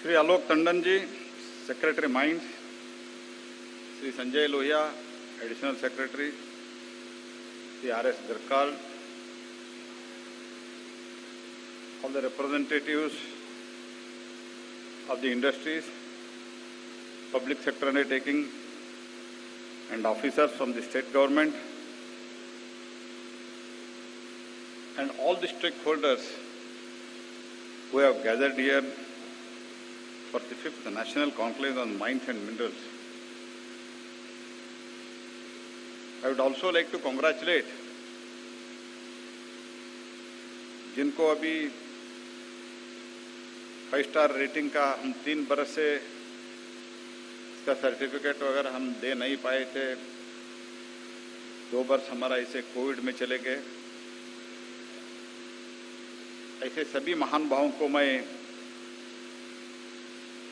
Shri Alok Tandon ji, secretary mines, Shri Sanjay Lohia, additional secretary, Shri R.S. Garkal, all the representatives of the industries, public sector undertaking, and officers from the state government, and all the stakeholders who have gathered here for the 5th National Conclave on Mines and Minerals. I would also like to congratulate जिनको अभी 5 star rating का हम 3 बरस से इसका certificate वगैरह हम दे नहीं पाए थे। 2 वर्ष हमारा इसे कोविड में चले गए। ऐसे सभी महानुभावों को मैं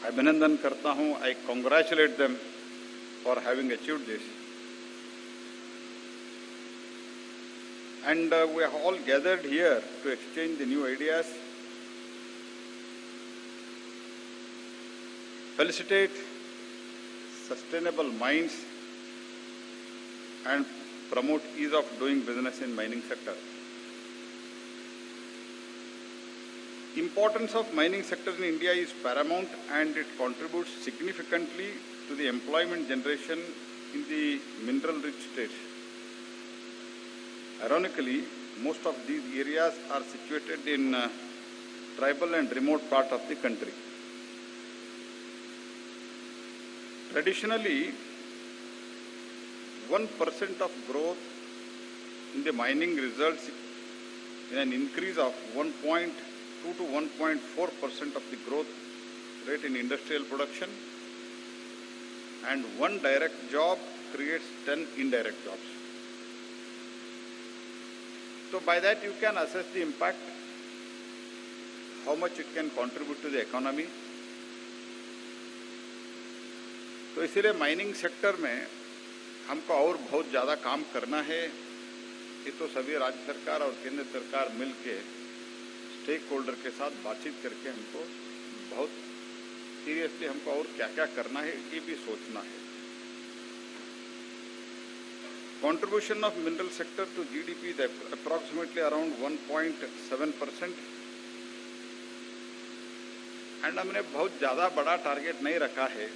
अभिनंदन करता हूं। I congratulate them for having achieved this. And we have all gathered here to exchange the new ideas, felicitate sustainable mines, and promote ease of doing business in mining sector. Importance of mining sector in India is paramount, and it contributes significantly to the employment generation in the mineral-rich states. Ironically, most of these areas are situated in tribal and remote part of the country. Traditionally, 1% of growth in the mining results in an increase of 1.2 to 1.4% of the growth rate in industrial production, and 1 direct job creates 10 indirect jobs. So by that you can assess the impact, how much it can contribute to the economy. तो इसीलिए mining sector में हमको और बहुत ज़्यादा काम करना है। ये तो सभी राज्य सरकार और केंद्र सरकार मिलके स्टेक होल्डर के साथ बातचीत करके हमको बहुत सीरियसली हमको और क्या क्या करना है ये भी सोचना है। Contribution of mineral sector to GDP is approximately around 1.7%, and हमने बहुत ज़्यादा बड़ा टारगेट नहीं रखा है।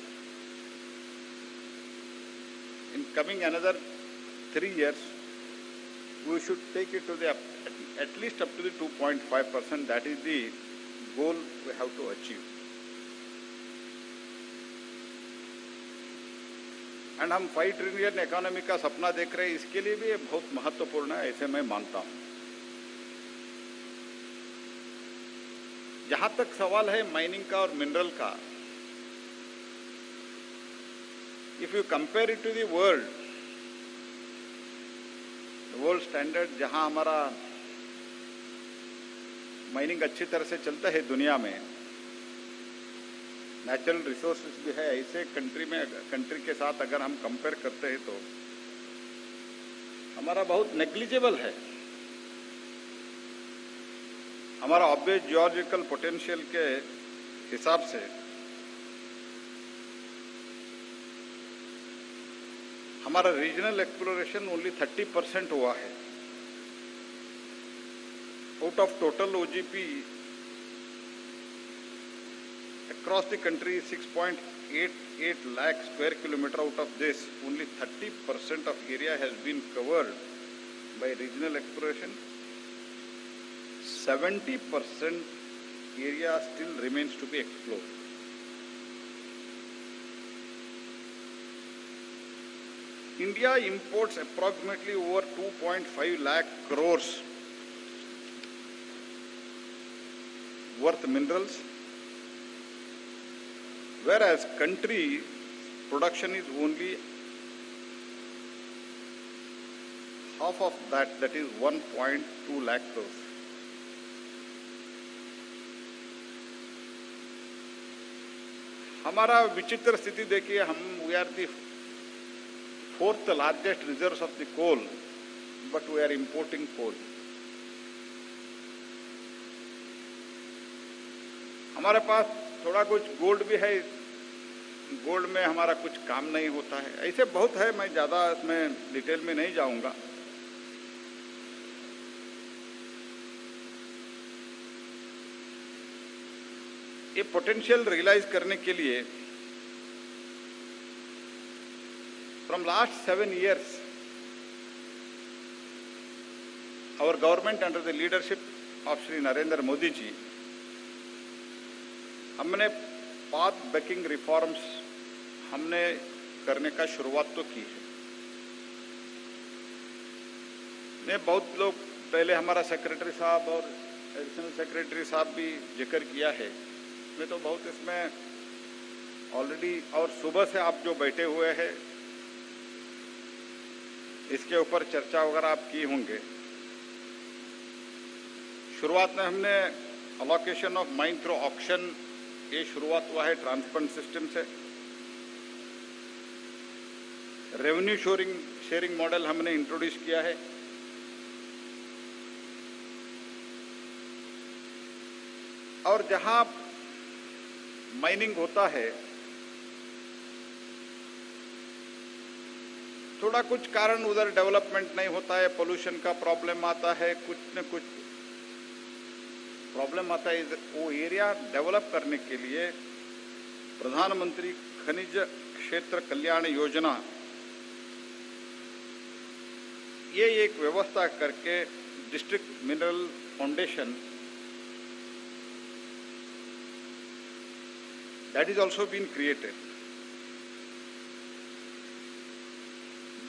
In coming another 3 years, we should take it to the at least up to the 2.5%. That is the goal we have to achieve. And हम 5 trillion economy का सपना देख रहे हैं, इसके लिए भी ये बहुत महत्वपूर्ण है, ऐसे मैं मानता हूं। जहां तक सवाल है माइनिंग का और मिनरल का, if you compare it to the world standard, जहां हमारा माइनिंग अच्छी तरह से चलता है दुनिया में, नेचुरल रिसोर्सेज भी है, ऐसे कंट्री के साथ अगर हम कंपेयर करते हैं तो हमारा बहुत नेग्लिजिबल है। हमारा ऑब्वियस जियोलॉजिकल पोटेंशियल के हिसाब से हमारा रीजनल एक्सप्लोरेशन ओनली 30% हुआ है। Out of total OGP across the country 6.88 lakh square kilometer. Out of this, only 30% of area has been covered by regional exploration. 70% area still remains to be explored. India imports approximately over 2.5 lakh crores worth minerals, whereas country production is only half of that, that is 1.2 lakh crores. हमारा विचित्र स्थिति देखिए, हम we are the 4th largest reserves of the coal, but we are importing coal. हमारे पास थोड़ा कुछ gold भी है, गोल्ड में हमारा कुछ काम नहीं होता है, ऐसे बहुत है, मैं ज़्यादा इसमें डिटेल में नहीं जाऊंगा। ये पोटेंशियल रियलाइज करने के लिए from last 7 years our government under the leadership of Shri Narendra Modi ji, हमने पाथ ब्रेकिंग रिफॉर्म्स हमने करने का शुरुआत तो की है। ने बहुत लोग पहले हमारा सेक्रेटरी साहब और एडिशनल सेक्रेटरी साहब भी जिक्र किया है, मैं तो बहुत इसमें ऑलरेडी, और सुबह से आप जो बैठे हुए हैं इसके ऊपर चर्चा वगैरह आप की होंगे। शुरुआत में हमने allocation of mine through auction, ये शुरुआत हुआ है ट्रांसपेरेंट सिस्टम से। रेवेन्यू शेयरिंग मॉडल हमने इंट्रोड्यूस किया है। और जहां माइनिंग होता है थोड़ा कुछ कारण उधर डेवलपमेंट नहीं होता है, पोल्यूशन का प्रॉब्लम आता है, कुछ न कुछ प्रॉब्लम आता है। वो एरिया डेवलप करने के लिए प्रधानमंत्री खनिज क्षेत्र कल्याण योजना, ये एक व्यवस्था करके district mineral foundation, that is also been created.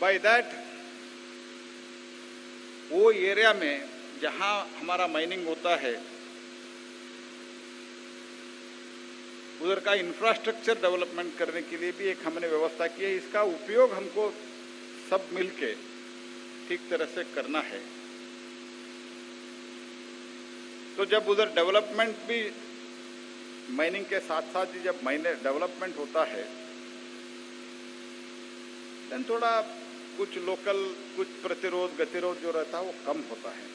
By that, वो एरिया में जहां हमारा माइनिंग होता है उधर का इंफ्रास्ट्रक्चर डेवलपमेंट करने के लिए भी एक हमने व्यवस्था की है। इसका उपयोग हमको सब मिलके ठीक तरह से करना है। तो जब उधर डेवलपमेंट भी, माइनिंग के साथ साथ ही जब डेवलपमेंट होता है, देन थोड़ा कुछ लोकल, कुछ प्रतिरोध गतिरोध जो रहता है वो कम होता है।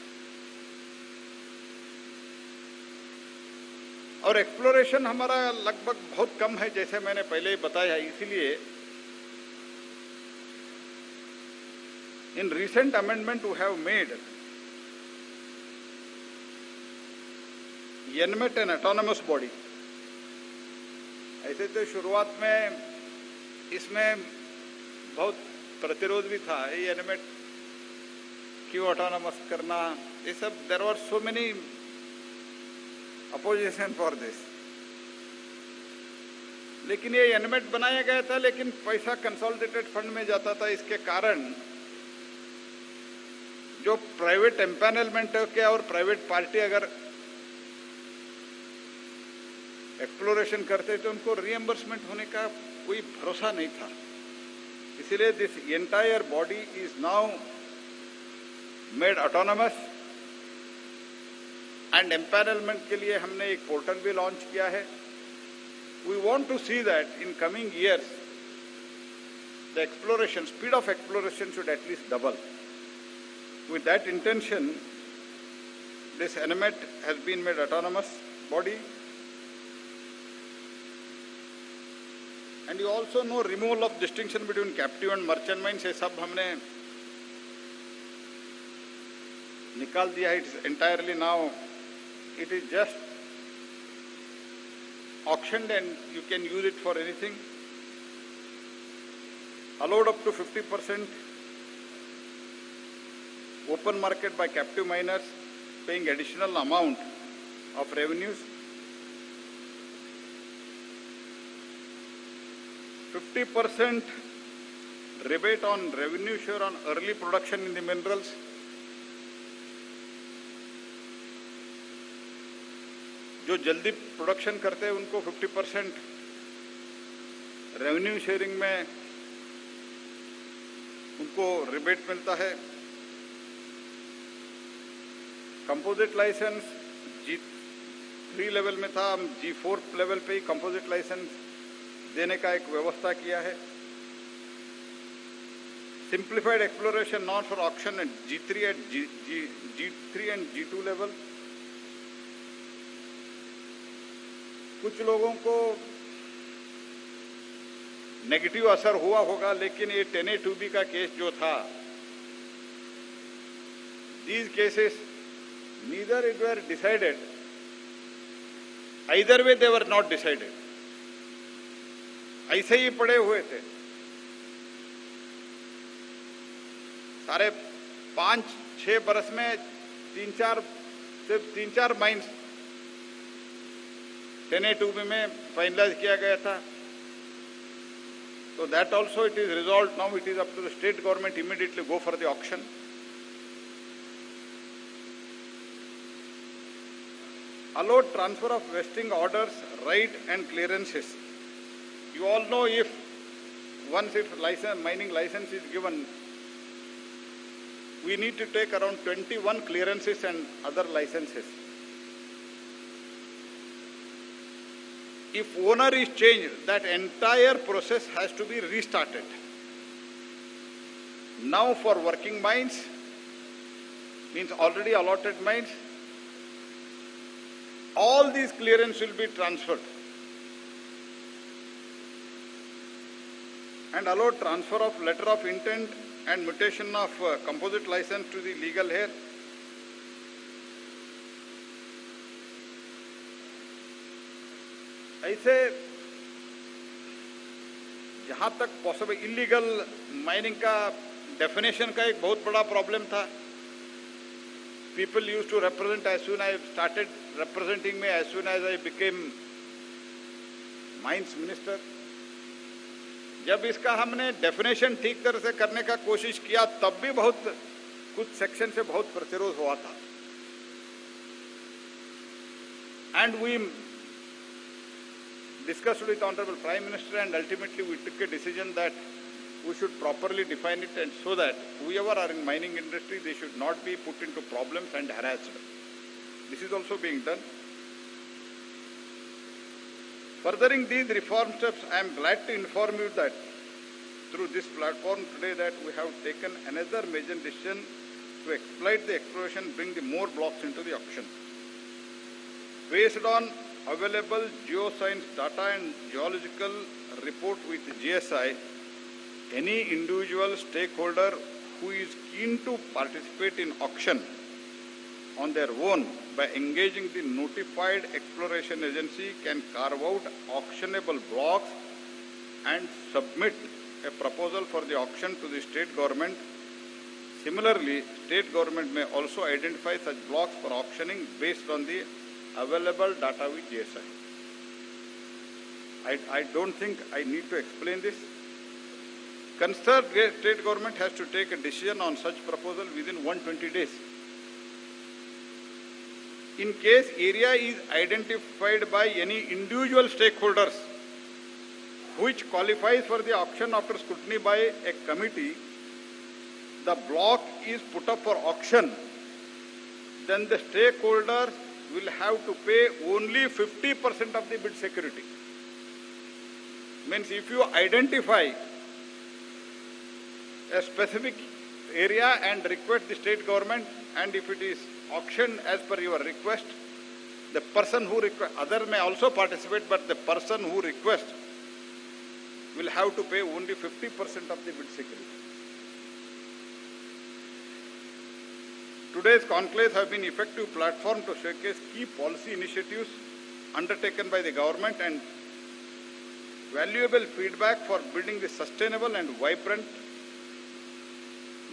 और एक्सप्लोरेशन हमारा लगभग बहुत कम है, जैसे मैंने पहले ही बताया। इसीलिए in recent amendment we have made NMET an autonomous body. ऐसे तो शुरुआत में इसमें बहुत प्रतिरोध भी था, ये एनमेट क्यों ऑटोनमस करना, ये सब, there were so many opposition for this. लेकिन ये एनमेट बनाया गया था, लेकिन पैसा कंसोलिडेटेड फंड में जाता था। इसके कारण जो प्राइवेट एम्पैनलमेंट के और प्राइवेट पार्टी अगर एक्सप्लोरेशन करते तो उनको रिएम्बर्समेंट होने का कोई भरोसा नहीं था। इसीलिए this entire body is now made autonomous. And empanelment के लिए हमने एक पोर्टल भी लॉन्च किया है। We want to see that in coming years the exploration, speed of exploration should at least double. With that intention this NMET has been made autonomous body. And you also know removal of distinction between captive and merchant mines, ये सब हमने निकाल दिया है। It's entirely now, it is just auctioned and you can use it for anything. Allowed up to 50% open market by captive miners paying additional amount of revenues. 50% rebate on revenue share on early production in the minerals. जो जल्दी production करते हैं उनको 50% revenue sharing में उनको rebate मिलता है। Composite licence G3 level में था, हम G4 लेवल पे ही कंपोजिट लाइसेंस देने का एक व्यवस्था किया है। Simplified exploration not for auction at G3 and G2 level. कुछ लोगों को नेगेटिव असर हुआ होगा, लेकिन ये 10A2B का केस जो था, these cases neither it were decided, either way they were not decided, ऐसे ही पड़े हुए थे। सारे 5-6 बरस में 3-4 माइंस 10A2B में फाइनलाइज किया गया था। So that also it is resolved. Now it is up to the state government immediately go for the auction. Allowed transfer of vesting orders, right and clearances. You all know, if once mining license is given, we need to take around 21 clearances and other licenses. If owner is changed, that entire process has to be restarted. Now for working mines, means already allotted mines, all these clearance will be transferred. And allow transfer of letter of intent and mutation of composite license to the legal heir. ऐसे जहां तक possible illegal mining का definition का एक बहुत बड़ा problem था। People used to represent as soon as I started representing me, as soon as I became mines minister. जब इसका हमने डेफिनेशन ठीक तरह से करने का कोशिश किया, तब भी बहुत कुछ सेक्शन से बहुत प्रतिरोध हुआ था। And we discussed with Honorable Prime Minister, and ultimately we took a decision that we should properly define it, and so that whoever are in mining industry, they should not be put into problems and harassed. This is also being done. Furthering these reform steps, I am glad to inform you that through this platform today that we have taken another major decision to exploit the exploration, bring the more blocks into the auction. Based on available geoscience data and geological report with GSI, any individual stakeholder who is keen to participate in auction on their own by engaging the notified exploration agency can carve out auctionable blocks and submit a proposal for the auction to the state government. Similarly, state government may also identify such blocks for auctioning based on the available data with GSI. I don't think I need to explain this. Concerned state government has to take a decision on such proposal within 120 days. In case area is identified by any individual stakeholders which qualifies for the auction after scrutiny by a committee, the block is put up for auction, then the stakeholders will have to pay only 50% of the bid security. Means if you identify a specific area and request the state government, and if it is auctioned as per your request, the person who request, other may also participate, but the person who requests will have to pay only 50% of the bid security. Today's conclaves have been effective platform to showcase key policy initiatives undertaken by the government and valuable feedback for building the sustainable and vibrant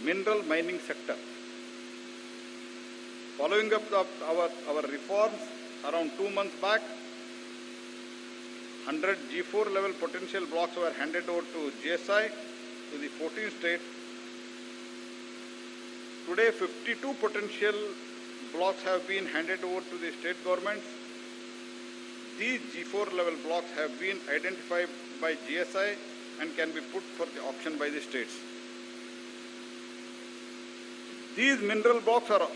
mineral mining sector. Following up our reforms, around 2 months back, 100 G4 level potential blocks were handed over to GSI to the 14 states. Today, 52 potential blocks have been handed over to the state governments. These G4 level blocks have been identified by GSI and can be put for the auction by the states. These mineral blocks are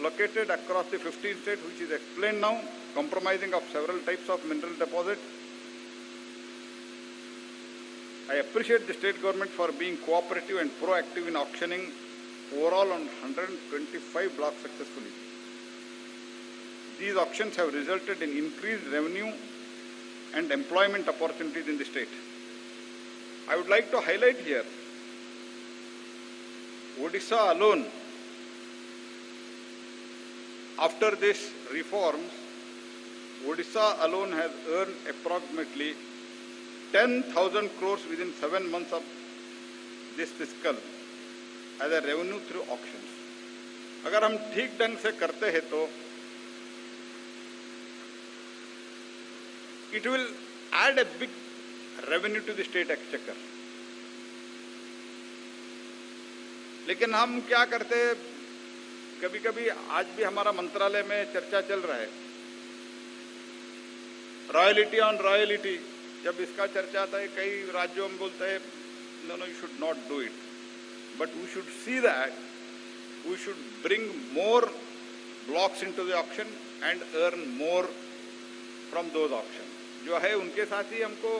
located across the 15 states, which is explained now, comprising of several types of mineral deposits. I appreciate the state government for being cooperative and proactive in auctioning overall on 125 blocks successfully. These auctions have resulted in increased revenue and employment opportunities in the state. I would like to highlight here, Odisha alone, after this reforms, Odisha alone has earned approximately 10,000 crores within 7 months of this fiscal as a revenue through auctions. अगर हम ठीक ढंग से करते हैं तो it will add a big revenue to the state exchequer. लेकिन हम क्या करते हैं, कभी कभी आज भी हमारा मंत्रालय में चर्चा चल रहा है, रॉयल्टी ऑन रॉयल्टी. जब इसका चर्चा आता है कई राज्यों में बोलते हैं no no, you should not do it, but we should see that we should bring more blocks into the auction and earn more from those auction. जो है उनके साथ ही हमको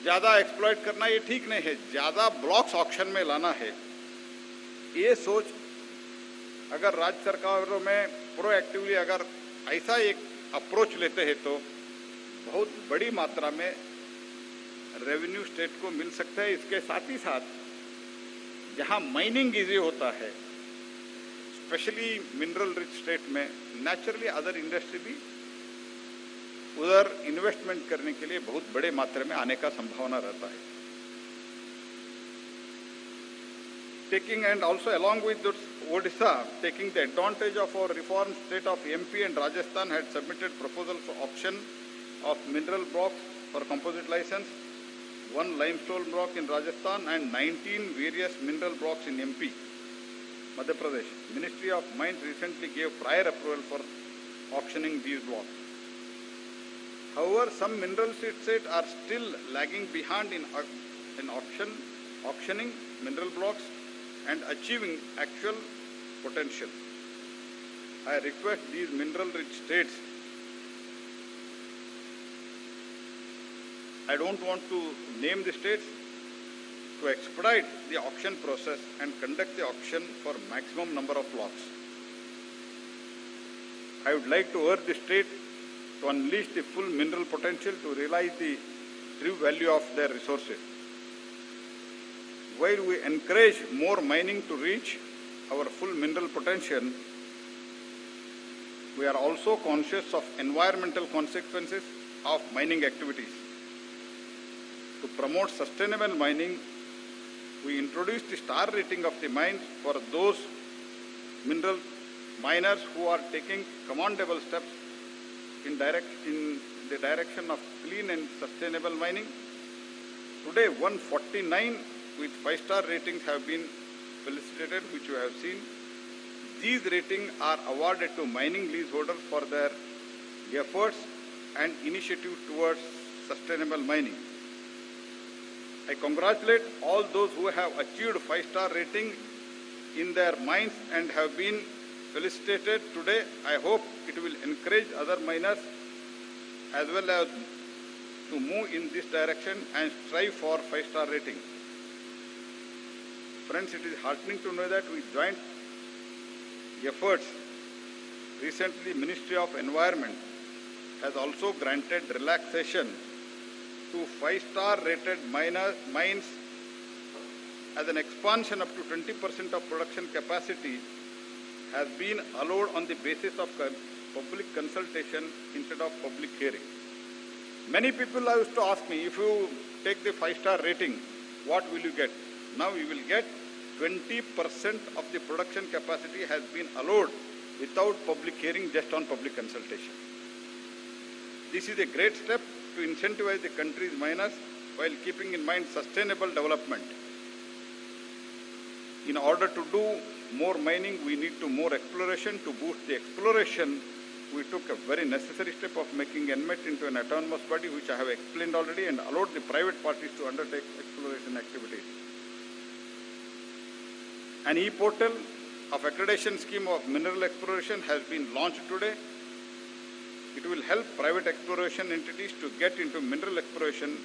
ज्यादा एक्सप्लॉइट करना ये ठीक नहीं है, ज्यादा ब्लॉक्स ऑक्शन में लाना है. ये सोच अगर राज्य सरकारों में प्रोएक्टिवली अगर ऐसा एक अप्रोच लेते हैं तो बहुत बड़ी मात्रा में रेवेन्यू स्टेट को मिल सकता है. इसके साथ ही साथ जहां माइनिंग इजी होता है, स्पेशली मिनरल रिच स्टेट में, नेचुरली अदर इंडस्ट्री भी उधर इन्वेस्टमेंट करने के लिए बहुत बड़े मात्रा में आने का संभावना रहता है. Taking and also along with Odisha, taking the advantage of our reform, state of MP and Rajasthan had submitted proposals for auction of mineral blocks for composite license, 1 limestone block in Rajasthan and 19 various mineral blocks in MP. Madhya Pradesh. Ministry of Mines recently gave prior approval for auctioning these blocks. However, some mineral states are still lagging behind in auctioning mineral blocks and achieving actual potential. I request these mineral-rich states, I don't want to name the states, to expedite the auction process and conduct the auction for maximum number of blocks. I would like to urge the state to unleash the full mineral potential to realize the true value of their resources. While we encourage more mining to reach our full mineral potential, we are also conscious of environmental consequences of mining activities. To promote sustainable mining, we introduced the star rating of the mines for those mineral miners who are taking commendable steps in the direction of clean and sustainable mining. Today, 149 with 5-star ratings have been felicitated, which you have seen. These ratings are awarded to mining leaseholders for their efforts and initiative towards sustainable mining. I congratulate all those who have achieved 5-star rating in their mines and have been felicitated today. I hope it will encourage other miners as well as to move in this direction and strive for 5-star rating. Friends, it is heartening to know that with joint efforts, recently Ministry of Environment has also granted relaxation to 5-star rated mines as an expansion up to 20% of production capacity has been allowed on the basis of public consultation instead of public hearing. Many people used to ask me, if you take the 5-star rating, what will you get? Now you will get 20% of the production capacity has been allowed without public hearing, just on public consultation. This is a great step to incentivize the country's miners while keeping in mind sustainable development. In order to do more mining, we need to more exploration. To boost the exploration, we took a very necessary step of making NMET into an autonomous body, which I have explained already, and allowed the private parties to undertake exploration activities. An e-portal of accreditation scheme of mineral exploration has been launched today. It will help private exploration entities to get into mineral exploration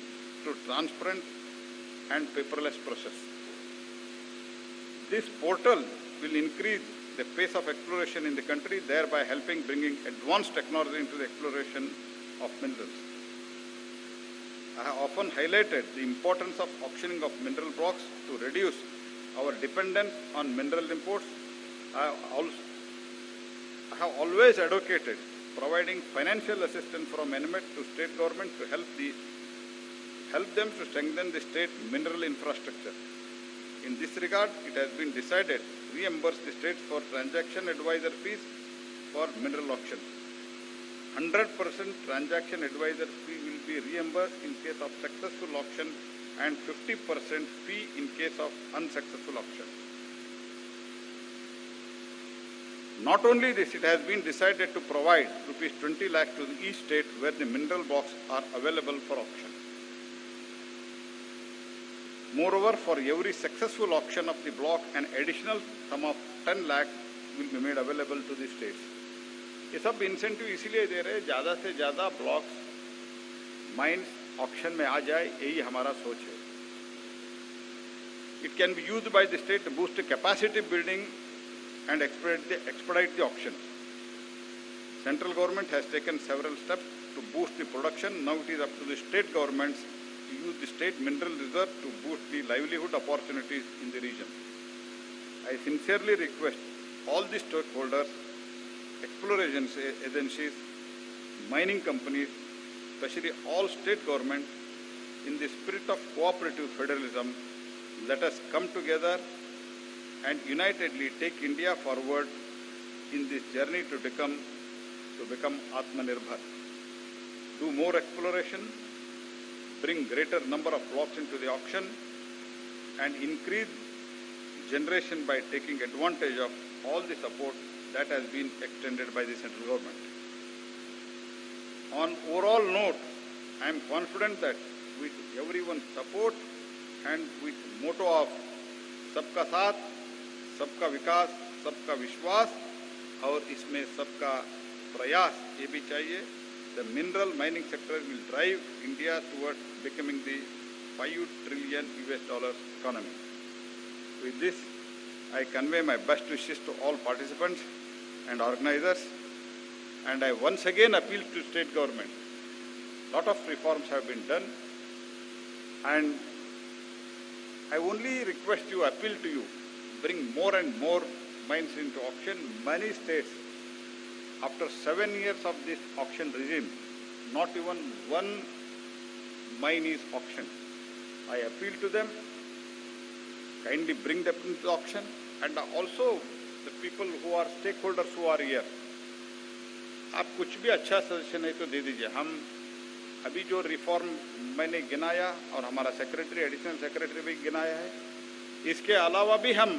through transparent and paperless process. This portal will increase the pace of exploration in the country, thereby helping bringing advanced technology into the exploration of minerals. I have often highlighted the importance of auctioning of mineral blocks to reduce our dependence on mineral imports. I have always advocated providing financial assistance from NMET to state government to help them to strengthen the state mineral infrastructure. In this regard, it has been decided to reimburse the states for transaction advisor fees for mineral auctions. 100% transaction advisor fee will be reimbursed in case of successful auction and 50% fee in case of unsuccessful auction. Not only this, it has been decided to provide rupees 20 lakh to each state where the mineral blocks are available for auction. Moreover, for every successful auction of the block, an additional sum of 10 lakh will be made available to the states. ये सब incentive इसलिए दे रहे हैं ज़्यादा से ज़्यादा blocks mines auction में आ जाए, यही हमारा सोच है. It can be used by the state to boost the capacity building and expedite the auction. Central government has taken several steps to boost the production. Now it is up to the state governments to use the state mineral reserve to boost the livelihood opportunities in the region. I sincerely request all the stakeholders, exploration agencies, mining companies, especially all state governments, in the spirit of cooperative federalism, let us come together and unitedly take India forward in this journey to become Atmanirbhar. Do more exploration, bring greater number of blocks into the auction, and increase generation by taking advantage of all the support that has been extended by the central government. On overall note, I am confident that with everyone's support and with motto of सबका साथ, सबका विकास, सबका विश्वास और इसमें सबका प्रयास ये भी चाहिए, the mineral mining sector will drive India towards becoming the $5 trillion economy. With this, I convey my best wishes to all participants and organizers, and I once again appeal to state government. Lot of reforms have been done, and I only request you, appeal to you, bring more and more mines into auction. Many states, after 7 years of this auction regime, not even one mine is auctioned. I appeal to them, kindly bring them into auction, and also the people who are stakeholders who are here. आप कुछ भी अच्छा suggestion है तो दे दीजिए. हम अभी जो रिफॉर्म मैंने गिनाया और हमारा सेक्रेटरी, एडिशनल सेक्रेटरी भी गिनाया है, इसके अलावा भी हम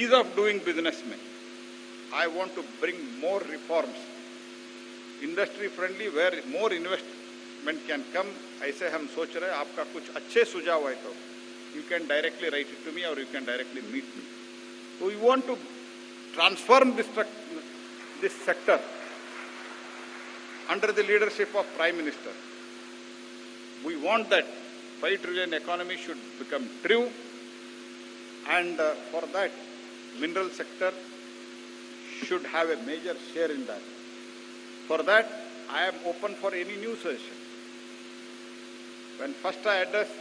ईज ऑफ डूइंग बिजनेस में I want to bring more reforms, industry friendly, where more investment can come. ऐसे हम सोच रहे हैं. आपका कुछ अच्छे सुझाव है तो you can directly write it to me or you can directly meet me. So we want to transform this sector under the leadership of Prime Minister. We want that $5 trillion economy should become true, and for that, mineral sector should have a major share in that. For that, I am open for any new suggestion. When first I addressed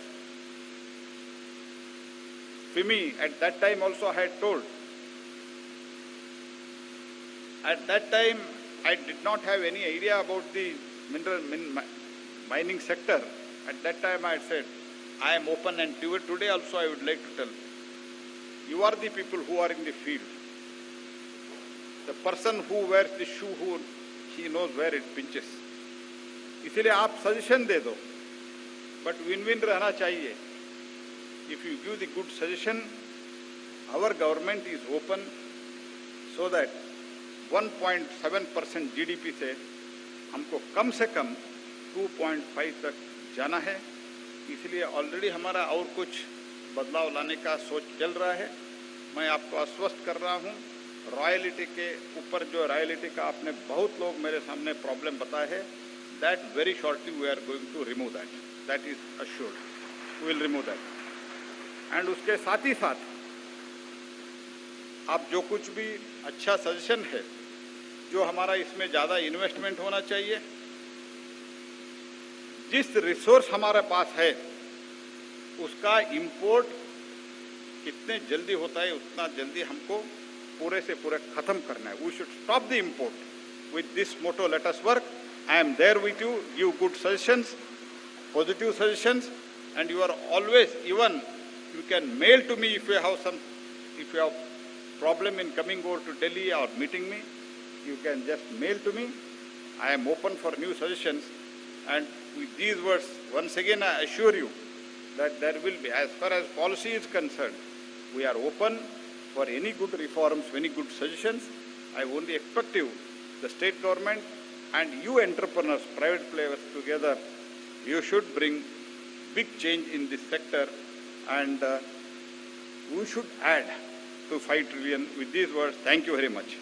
FIMI, at that time also I had told. At that time, I did not have any idea about the mining sector. At that time I had said, I am open, and today also I would like to tell. You are the people who are in the field. The person who wears the shoe, he knows where it pinches. इसलिए आप suggestion दे दो, but win-win रहना चाहिए. If you give the good suggestion, our government is open so that 1.7% GDP से हमको कम से कम 2.5 तक जाना है. इसलिए ऑलरेडी हमारा और कुछ बदलाव लाने का सोच चल रहा है. मैं आपको आश्वस्त कर रहा हूँ, रॉयल्टी के ऊपर जो रॉयल्टी का आपने बहुत लोग मेरे सामने प्रॉब्लम बताया है, that very shortly we are going to remove that. That is assured, we will remove that. And उसके साथ ही साथ आप जो कुछ भी अच्छा सजेशन है, जो हमारा इसमें ज़्यादा इन्वेस्टमेंट होना चाहिए, जिस रिसोर्स हमारे पास है उसका इंपोर्ट कितने जल्दी होता है उतना जल्दी हमको पूरे से पूरे खत्म करना है. We should stop the import. With this motto let us work. I am there with you. Give good suggestions, positive suggestions, and you are always, even you can mail to me if you have problem in coming over to Delhi or meeting me, you can just mail to me. I am open for new suggestions, and with these words, once again I assure you that there will be, as far as policy is concerned, we are open for any good reforms, any good suggestions. I only expect you, the state government and you entrepreneurs, private players together, you should bring big change in this sector, and we should add to 5 trillion. With these words, thank you very much.